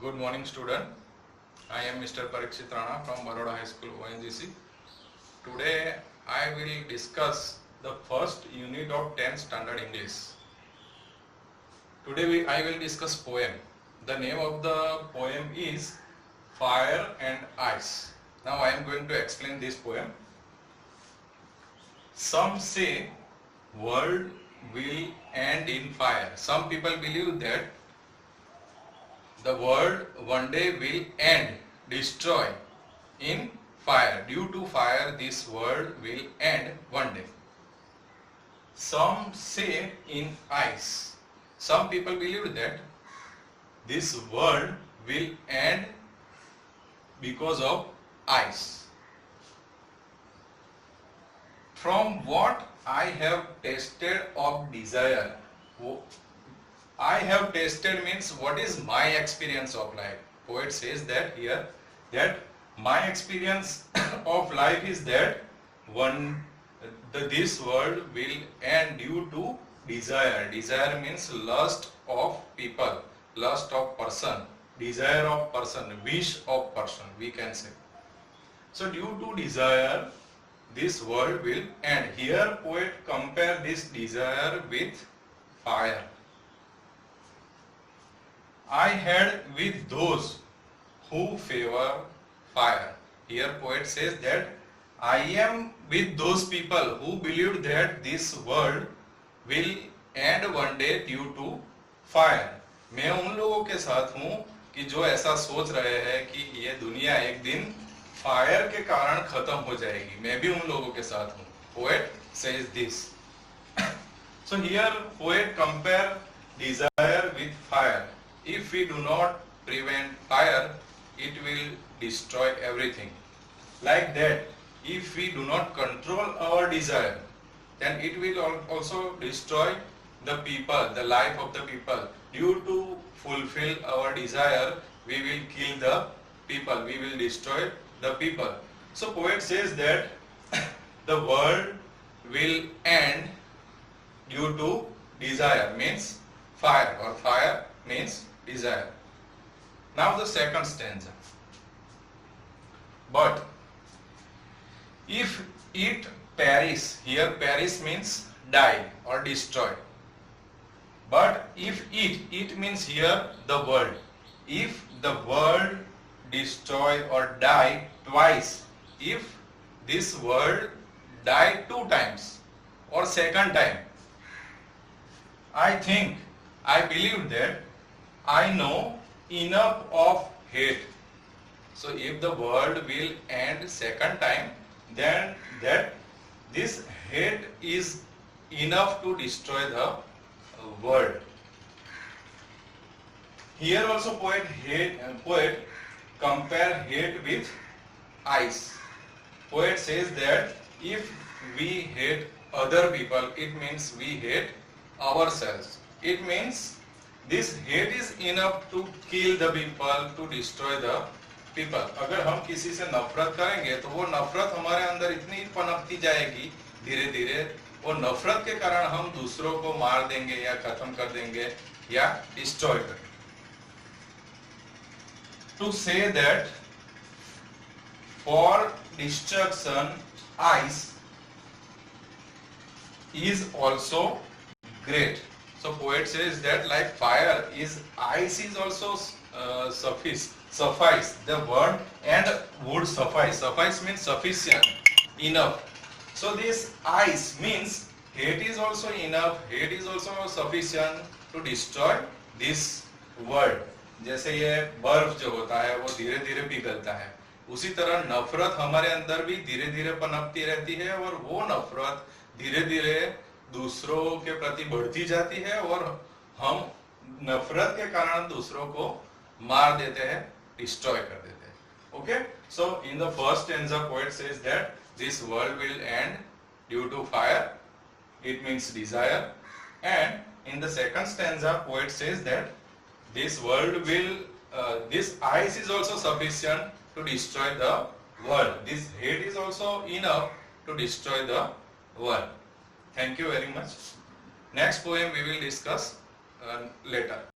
Good morning, student. I am Mr. Parikshit Rana from Baroda High School, ONGC. Today I will discuss the first unit of 10th standard English. Today I will discuss poem. The name of the poem is Fire and Ice. Now I am going to explain this poem. Some say world will end in fire. Some people believe that the world one day will end, destroy in fire. Due to fire, this world will end one day. Some say in ice. Some people believe that this world will end because of ice. From what I have tasted of desire. I have tasted means what is my experience of life. Poet says that here that my experience of life is that this world will end due to desire. Desire means lust of people, lust of person, desire of person, wish of person, we can say. So due to desire, this world will end. Here poet compare this desire with fire. I had with those who favor fire. Here poet says that I am with those people who believe that this world will end one day due to fire. मैं उन लोगों के साथ हूँ कि जो ऐसा सोच रहे हैं कि ये दुनिया एक दिन फायर के कारण खत्म हो जाएगी. मैं भी उन लोगों के साथ हूँ. Poet says this. So here poet compare desire with fire. If we do not prevent fire, it will destroy everything. Like that, if we do not control our desire, then it will also destroy the people, the life of the people. Due to fulfill our desire, we will kill the people, we will destroy the people. So poet says that the world will end due to desire, means fire, or fire means desire. Now the second stanza. But if it perish, here perish means die or destroy. But if it means here the world. If the world destroy or die twice, if this world die 2 times or second time, I believe that I know enough of hate. So if the world will end second time, then that this hate is enough to destroy the world. Here also poet compare hate with ice. Poet says that if we hate other people, it means we hate ourselves. It means this hate is enough to kill the people, to destroy the people. अगर हम किसी से नफरत करेंगे तो वो नफरत हमारे अंदर इतनी पनपती जाएगी धीरे धीरे, वो नफरत के कारण हम दूसरों को मार देंगे या खत्म कर देंगे या डिस्ट्रॉय कर देंगे. To say that for destruction ice is also great. So poet says that like fire is, ice is also suffice. The word and would suffice. Suffice means sufficient, enough. So this ice means hate is also enough, hate is also sufficient to destroy this world. जैसे ये बर्फ जो होता है वो धीरे धीरे पिघलता है, उसी तरह नफरत हमारे अंदर भी धीरे धीरे पनपती रहती है और वो नफरत धीरे धीरे दूसरों के प्रति बढ़ती जाती है और हम नफरत के कारण दूसरों को मार देते हैं, डिस्ट्रॉय कर देते हैं. Okay, so in the first stanza poet says that this world will end due to fire, it means desire, and in the second stanza poet says that this world will this ice is also sufficient to destroy the world. This hate is also enough to destroy the world. Thank you very much. Next poem we will discuss later.